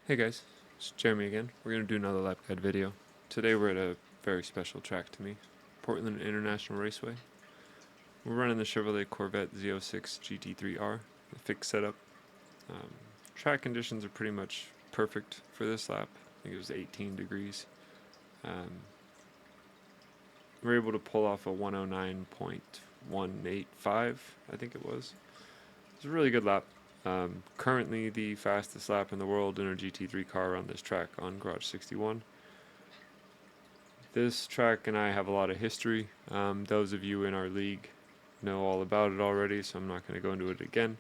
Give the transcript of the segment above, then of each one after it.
Hey guys, it's Jeremy again. We're going to do another lap guide video. Today we're at a very special track to me, Portland International Raceway. We're running the Chevrolet Corvette Z06 GT3R, the fixed setup. Track conditions are pretty much perfect for this lap. I think it was 18 degrees. We're able to pull off a 109.185, I think it was. It's a really good lap. Currently the fastest lap in the world in a GT3 car on this track on Garage 61. This track and I have a lot of history. Those of you in our league know all about it already, so I'm not going to go into it again.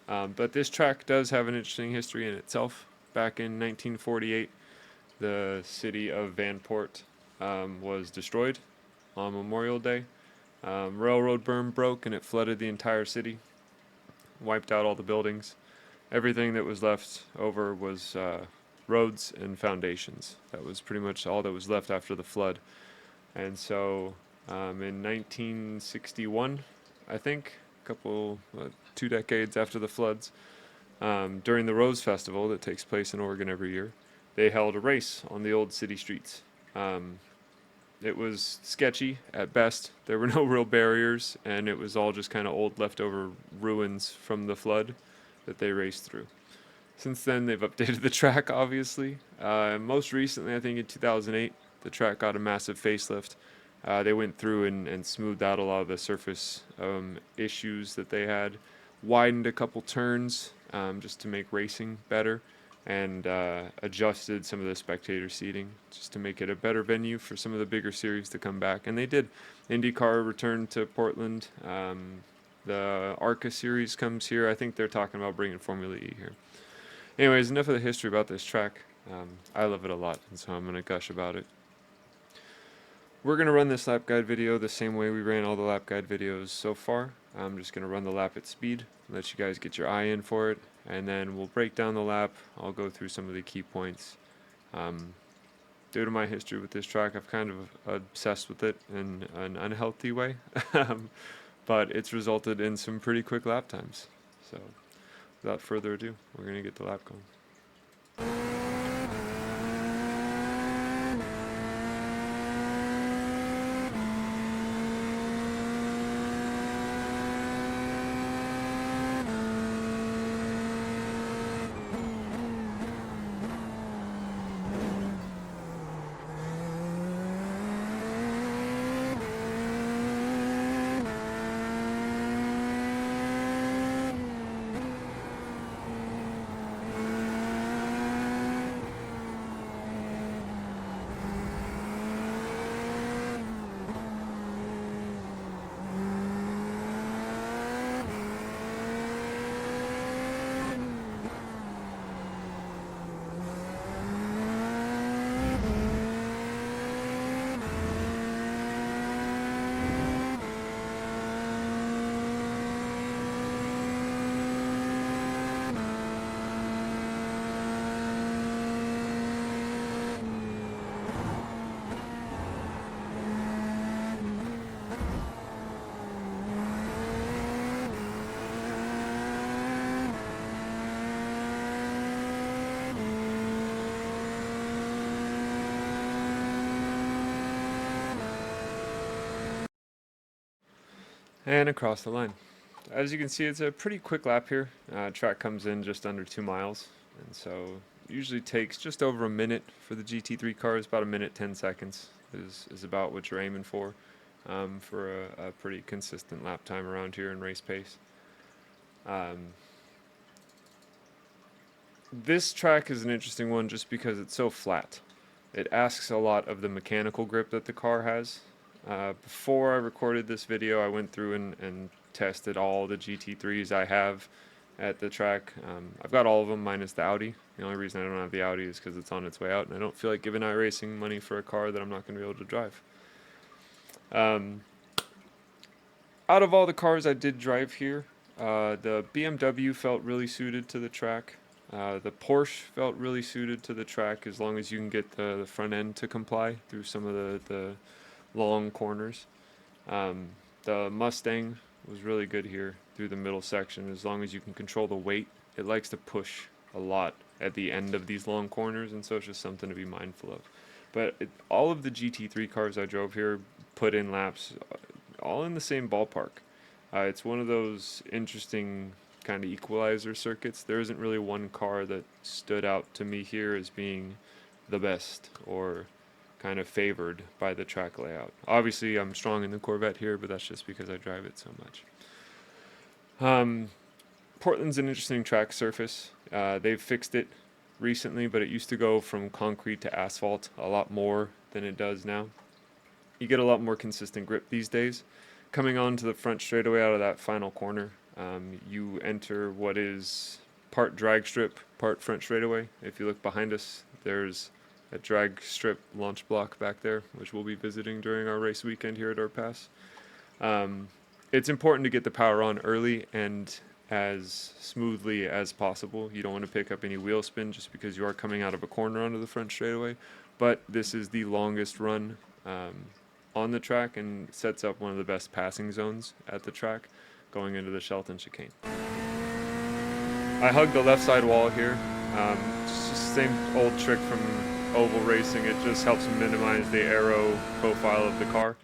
But this track does have an interesting history in itself. Back in 1948, the city of Vanport was destroyed on Memorial Day. Railroad berm broke and it flooded the entire city, wiped out all the buildings. Everything that was left over was roads and foundations. That was pretty much all that was left after the flood. And so in 1961, I think, two decades after the floods, during the Rose Festival that takes place in Oregon every year, they held a race on the old city streets. It was sketchy at best. There were no real barriers, and it was all just kind of old leftover ruins from the flood that they raced through. Since then, they've updated the track, obviously. Most recently, I think in 2008, the track got a massive facelift. They went through and smoothed out a lot of the surface issues that they had, widened a couple turns just to make racing better, and adjusted some of the spectator seating just to make it a better venue for some of the bigger series to come back. And they did. IndyCar returned to Portland. The IRPAS series comes here. I think they're talking about bringing Formula E here. Anyways, enough of the history about this track. I love it a lot, and so I'm going to gush about it. We're going to run this lap guide video the same way we ran all the lap guide videos so far. I'm just going to run the lap at speed, let you guys get your eye in for it, and then we'll break down the lap. I'll go through some of the key points. Due to my history with this track, I've kind of obsessed with it in an unhealthy way, but it's resulted in some pretty quick lap times. So without further ado, we're going to get the lap going. And across the line. As you can see, it's a pretty quick lap here. Track comes in just under 2 miles, and so usually takes just over a minute for the GT3 cars. About a minute 10 seconds is about what you're aiming for a pretty consistent lap time around here in race pace. This track is an interesting one just because it's so flat. It asks a lot of the mechanical grip that the car has. Before I recorded this video, I went through and tested all the GT3s I have at the track. I've got all of them minus the Audi. The only reason I don't have the Audi is because it's on its way out, and I don't feel like giving iRacing money for a car that I'm not going to be able to drive. Out of all the cars I did drive here, the BMW felt really suited to the track. The Porsche felt really suited to the track as long as you can get the front end to comply through some of the long corners. The Mustang was really good here through the middle section as long as you can control the weight. It likes to push a lot at the end of these long corners, and so it's just something to be mindful of. But all of the GT3 cars I drove here put in laps all in the same ballpark. It's one of those interesting kind of equalizer circuits. There isn't really one car that stood out to me here as being the best or kind of favored by the track layout. Obviously, I'm strong in the Corvette here, but that's just because I drive it so much. Portland's an interesting track surface. They've fixed it recently, but it used to go from concrete to asphalt a lot more than it does now. You get a lot more consistent grip these days. Coming onto the front straightaway out of that final corner, you enter what is part drag strip, part front straightaway. If you look behind us, there's a drag strip launch block back there, which we'll be visiting during our race weekend here at IRPAS. It's important to get the power on early and as smoothly as possible. You don't want to pick up any wheel spin just because you are coming out of a corner onto the front straightaway, but this is the longest run on the track and sets up one of the best passing zones at the track going into the Shelton chicane. I hug the left side wall here. It's just the same old trick from oval racing. It just helps minimize the aero profile of the car.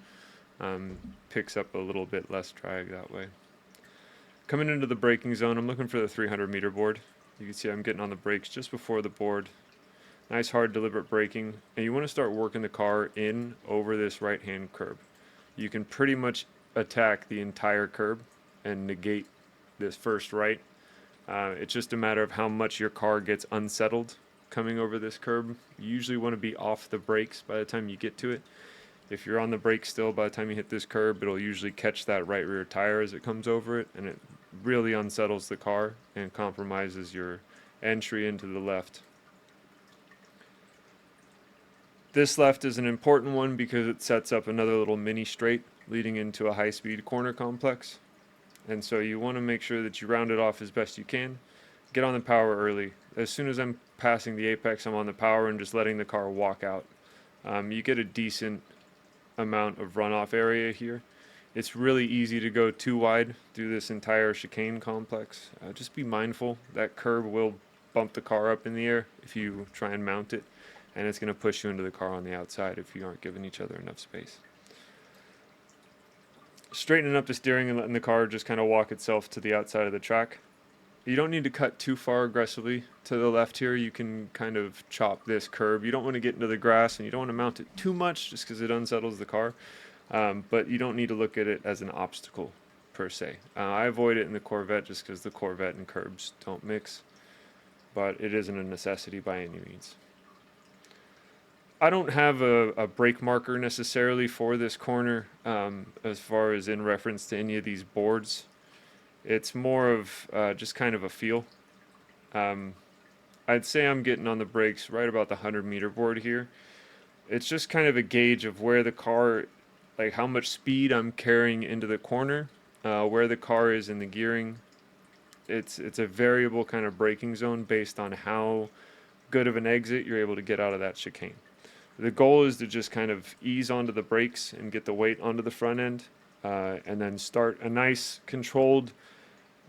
Picks up a little bit less drag that way. Coming into the braking zone, I'm looking for the 300 meter board. You can see I'm getting on the brakes just before the board. Nice, hard, deliberate braking. And you want to start working the car in over this right-hand curb. You can pretty much attack the entire curb and negate this first right. It's just a matter of how much your car gets unsettled coming over this curb. You usually want to be off the brakes by the time you get to it. If you're on the brakes still, by the time you hit this curb, it'll usually catch that right rear tire as it comes over it, and it really unsettles the car and compromises your entry into the left. This left is an important one because it sets up another little mini straight leading into a high-speed corner complex. And so you want to make sure that you round it off as best you can. Get on the power early. As soon as I'm passing the apex, I'm on the power and just letting the car walk out. You get a decent amount of runoff area here. It's really easy to go too wide through this entire chicane complex. Just be mindful. That curb will bump the car up in the air if you try and mount it, and it's going to push you into the car on the outside if you aren't giving each other enough space. Straightening up the steering and letting the car just kind of walk itself to the outside of the track. You don't need to cut too far aggressively to the left here. You can kind of chop this curb. You don't want to get into the grass, and you don't want to mount it too much just because it unsettles the car. But you don't need to look at it as an obstacle per se. I avoid it in the Corvette just because the Corvette and curbs don't mix, but it isn't a necessity by any means. I don't have a brake marker necessarily for this corner as far as in reference to any of these boards. It's more of just kind of a feel. I'd say I'm getting on the brakes right about the 100 meter board here. It's just kind of a gauge of where the car, like how much speed I'm carrying into the corner, where the car is in the gearing. It's a variable kind of braking zone based on how good of an exit you're able to get out of that chicane. The goal is to just kind of ease onto the brakes and get the weight onto the front end, and then start a nice controlled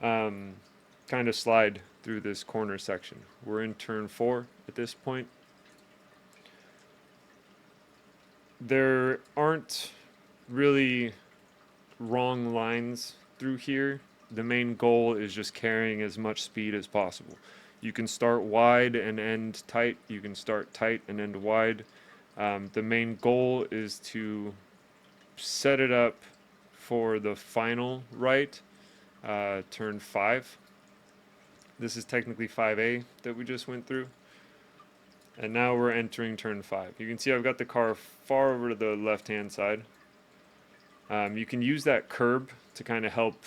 kind of slide through this corner section. We're in turn 4 at this point. There aren't really wrong lines through here. The main goal is just carrying as much speed as possible. You can start wide and end tight. You can start tight and end wide. The main goal is to set it up for the final right, turn 5. This is technically 5A that we just went through. And now we're entering turn 5. You can see I've got the car far over to the left-hand side. You can use that curb to kind of help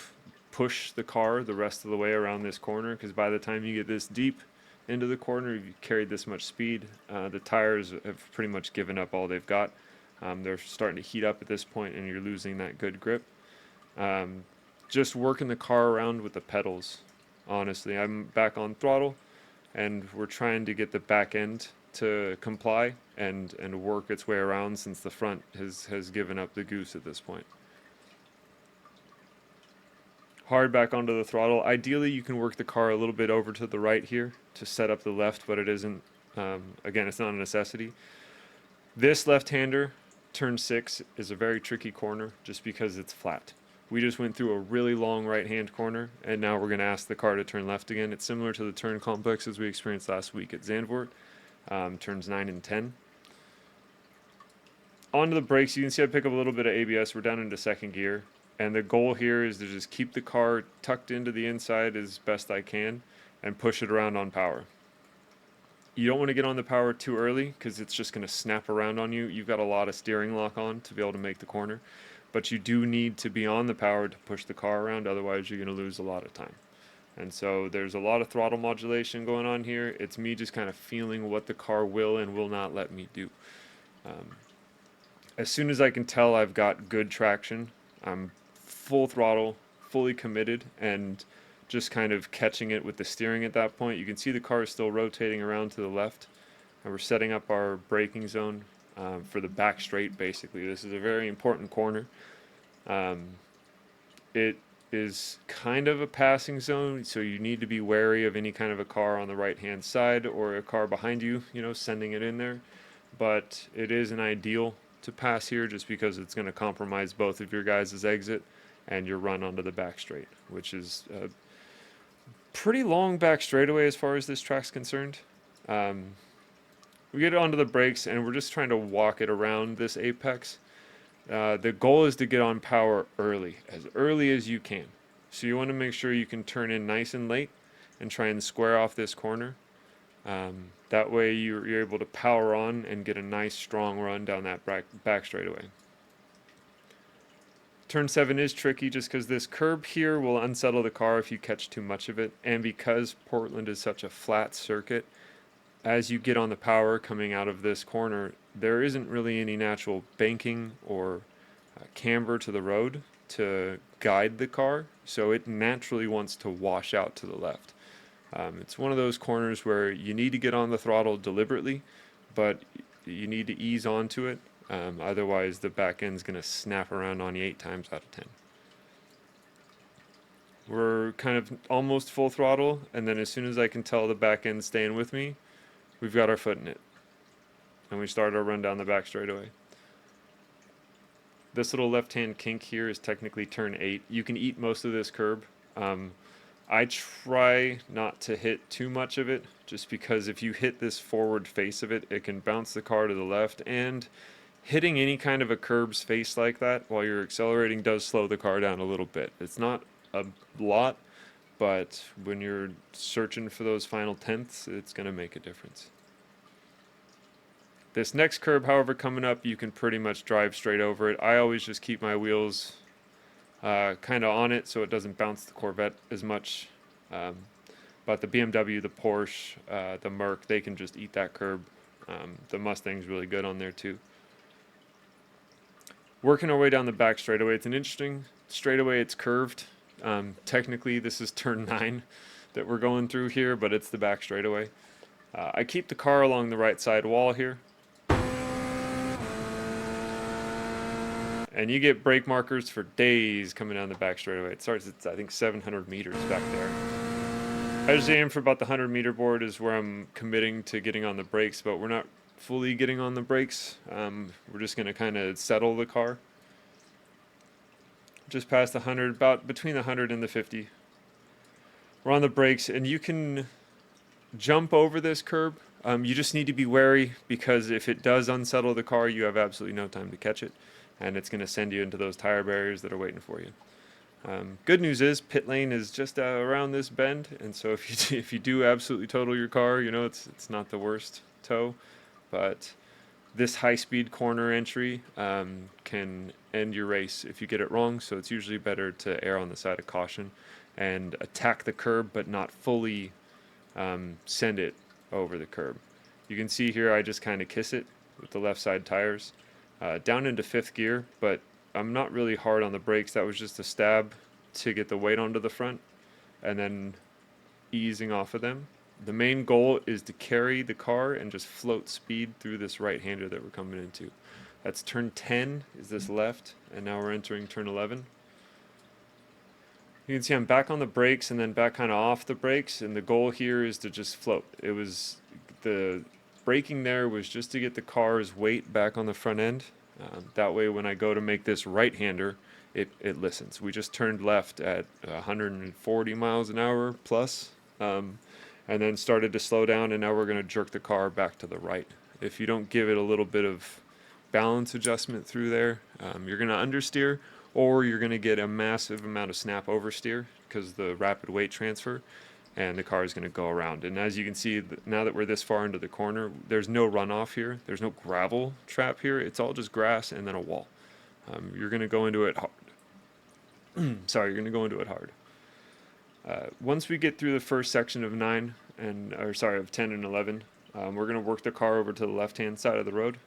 push the car the rest of the way around this corner, because by the time you get this deep into the corner, you've carried this much speed. The tires have pretty much given up all they've got. They're starting to heat up at this point, and you're losing that good grip. Just working the car around with the pedals, honestly. I'm back on throttle, and we're trying to get the back end to comply and work its way around, since the front has given up the goose at this point. hard back onto the throttle. Ideally, you can work the car a little bit over to the right here to set up the left, but it isn't. Again, it's not a necessity. This left-hander, turn 6, is a very tricky corner just because it's flat. We just went through a really long right-hand corner, and now we're going to ask the car to turn left again. It's similar to the turn complexes we experienced last week at Zandvoort, turns 9 and 10. Onto the brakes, you can see I pick up a little bit of ABS. We're down into second gear, and the goal here is to just keep the car tucked into the inside as best I can and push it around on power. You don't want to get on the power too early because it's just going to snap around on you. You've got a lot of steering lock on to be able to make the corner, but you do need to be on the power to push the car around, otherwise you're going to lose a lot of time. And so there's a lot of throttle modulation going on here. It's me just kind of feeling what the car will and will not let me do. As soon as I can tell I've got good traction, I'm full throttle, fully committed, and just kind of catching it with the steering at that point. You can see the car is still rotating around to the left, and we're setting up our braking zone for the back straight, basically. This is a very important corner. It is kind of a passing zone, so you need to be wary of any kind of a car on the right-hand side or a car behind you, you know, sending it in there. But it is an ideal to pass here just because it's going to compromise both of your guys' exit and your run onto the back straight, which is pretty long back straightaway as far as this track's concerned. We get onto the brakes and we're just trying to walk it around this apex. The goal is to get on power early as you can. So you want to make sure you can turn in nice and late and try and square off this corner. That way you're able to power on and get a nice strong run down that back straightaway. Turn 7 is tricky just because this curb here will unsettle the car if you catch too much of it, and because Portland is such a flat circuit, as you get on the power coming out of this corner, there isn't really any natural banking or camber to the road to guide the car, so it naturally wants to wash out to the left. It's one of those corners where you need to get on the throttle deliberately, but you need to ease onto it. Otherwise, the back end's going to snap around on you 8 times out of 10. We're kind of almost full throttle, and then as soon as I can tell the back end's staying with me, we've got our foot in it. And we start our run down the back straightaway. This little left-hand kink here is technically turn 8. You can eat most of this curb. I try not to hit too much of it, just because if you hit this forward face of it, it can bounce the car to the left, and hitting any kind of a curb's face like that while you're accelerating does slow the car down a little bit. It's not a lot, but when you're searching for those final tenths, it's going to make a difference. This next curb, however, coming up, you can pretty much drive straight over it. I always just keep my wheels kind of on it so it doesn't bounce the Corvette as much. But the BMW, the Porsche, the Merc, they can just eat that curb. The Mustang's really good on there too. Working our way down the back straightaway, it's an interesting straightaway. It's curved. Technically, this is turn 9 that we're going through here, but it's the back straightaway. I keep the car along the right side wall here. And you get brake markers for days coming down the back straightaway. It starts at, I think, 700 meters back there. I just aim for about the 100-meter board is where I'm committing to getting on the brakes, but we're not fully getting on the brakes. We're just going to kind of settle the car. Just past the 100, about between the 100 and the 50. We're on the brakes, and you can jump over this curb. You just need to be wary, because if it does unsettle the car, you have absolutely no time to catch it, and it's going to send you into those tire barriers that are waiting for you. Good news is pit lane is just around this bend, and so if you do absolutely total your car, you know it's not the worst tow, but this high-speed corner entry can end your race if you get it wrong. So it's usually better to err on the side of caution and attack the curb, but not fully send it over the curb. You can see here I just kind of kiss it with the left side tires down into 5th gear, but I'm not really hard on the brakes. That was just a stab to get the weight onto the front and then easing off of them. The main goal is to carry the car and just float speed through this right-hander that we're coming into. That's turn 10 is this left, and now we're entering turn 11. You can see I'm back on the brakes and then back kind of off the brakes, and the goal here is to just float. It was the braking there was just to get the car's weight back on the front end. That way when I go to make this right-hander, it listens. We just turned left at 140 miles an hour plus, and then started to slow down, and now we're going to jerk the car back to the right. If you don't give it a little bit of balance adjustment through there, you're going to understeer, or you're going to get a massive amount of snap oversteer because the rapid weight transfer, and the car is going to go around. And as you can see, now that we're this far into the corner, there's no runoff here. There's no gravel trap here. It's all just grass and then a wall. You're going to go into it hard. Sorry, you're going to go into it hard. Once we get through the first section of 10 and 11, we're going to work the car over to the left-hand side of the road.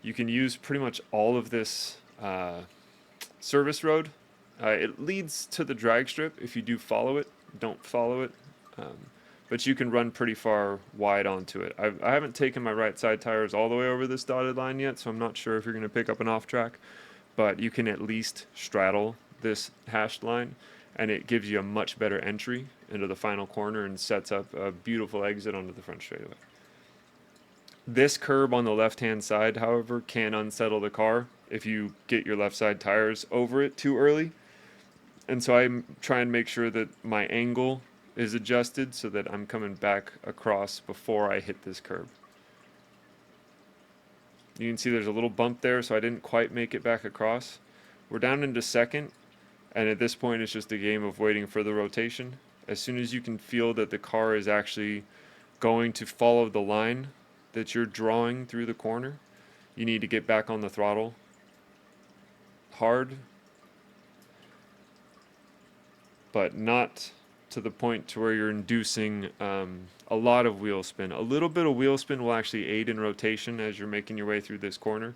You can use pretty much all of this service road. It leads to the drag strip if you do follow it. Don't follow it. But you can run pretty far wide onto it. I haven't taken my right side tires all the way over this dotted line yet, so I'm not sure if you're going to pick up an off track, but you can at least straddle this hashed line, and it gives you a much better entry into the final corner and sets up a beautiful exit onto the front straightaway. This curb on the left-hand side, however, can unsettle the car if you get your left side tires over it too early. And so I try and make sure that my angle is adjusted so that I'm coming back across before I hit this curb. You can see there's a little bump there, so I didn't quite make it back across. We're down into second, and at this point it's just a game of waiting for the rotation. As soon as you can feel that the car is actually going to follow the line that you're drawing through the corner, you need to get back on the throttle hard, but not to the point to where you're inducing a lot of wheel spin. A little bit of wheel spin will actually aid in rotation as you're making your way through this corner.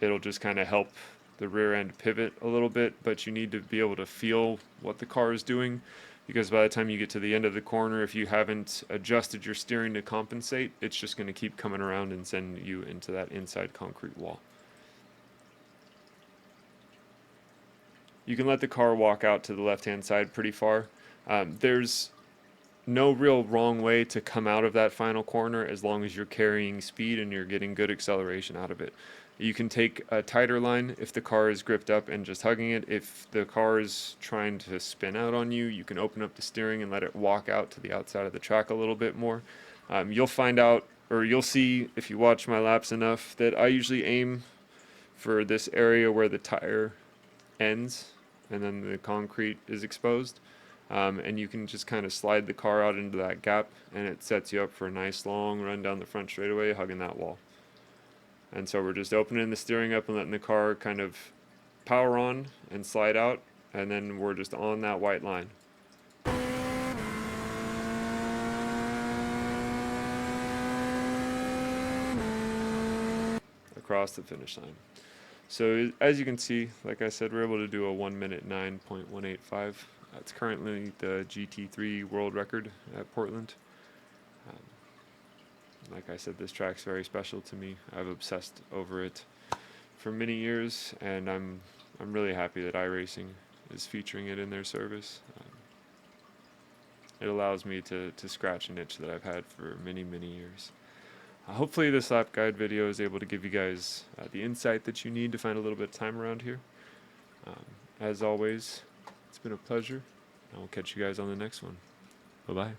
It'll just kind of help the rear end pivot a little bit, but you need to be able to feel what the car is doing, because by the time you get to the end of the corner, if you haven't adjusted your steering to compensate, it's just going to keep coming around and send you into that inside concrete wall. You can let the car walk out to the left-hand side pretty far. There's no real wrong way to come out of that final corner as long as you're carrying speed and you're getting good acceleration out of it. You can take a tighter line if the car is gripped up and just hugging it. If the car is trying to spin out on you, you can open up the steering and let it walk out to the outside of the track a little bit more. You'll find out, or you'll see if you watch my laps enough, that I usually aim for this area where the tire ends and then the concrete is exposed. And you can just kind of slide the car out into that gap, and it sets you up for a nice long run down the front straightaway hugging that wall. And so we're just opening the steering up and letting the car kind of power on and slide out, and then we're just on that white line. Across the finish line. So as you can see, like I said, we're able to do a 1 minute 9.185. It's currently the GT3 world record at Portland. Like I said, this track's very special to me. I've obsessed over it for many years, and I'm really happy that iRacing is featuring it in their service. It allows me to scratch an itch that I've had for many, many years. Hopefully this lap guide video is able to give you guys the insight that you need to find a little bit of time around here. As always, it's been a pleasure. I will catch you guys on the next one. Bye-bye.